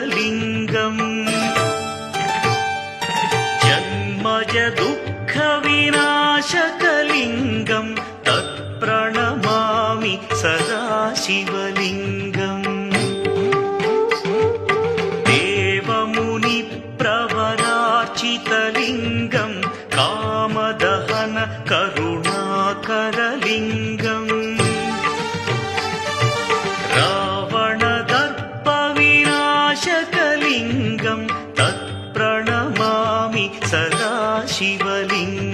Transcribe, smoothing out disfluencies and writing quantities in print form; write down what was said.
शिवलिङ्गम् जन्मज दुःखविनाशकलिङ्गम् तत्प्रणमामि सदा शिवलिङ्गम् देवमुनिप्रवरार्चितलिङ्गम् कामदहन करुणाकरलिङ्गम् रावणदर्पविनाशकलिङ्गम् तत्प्रणमामि सदा शिवलिङ्गम्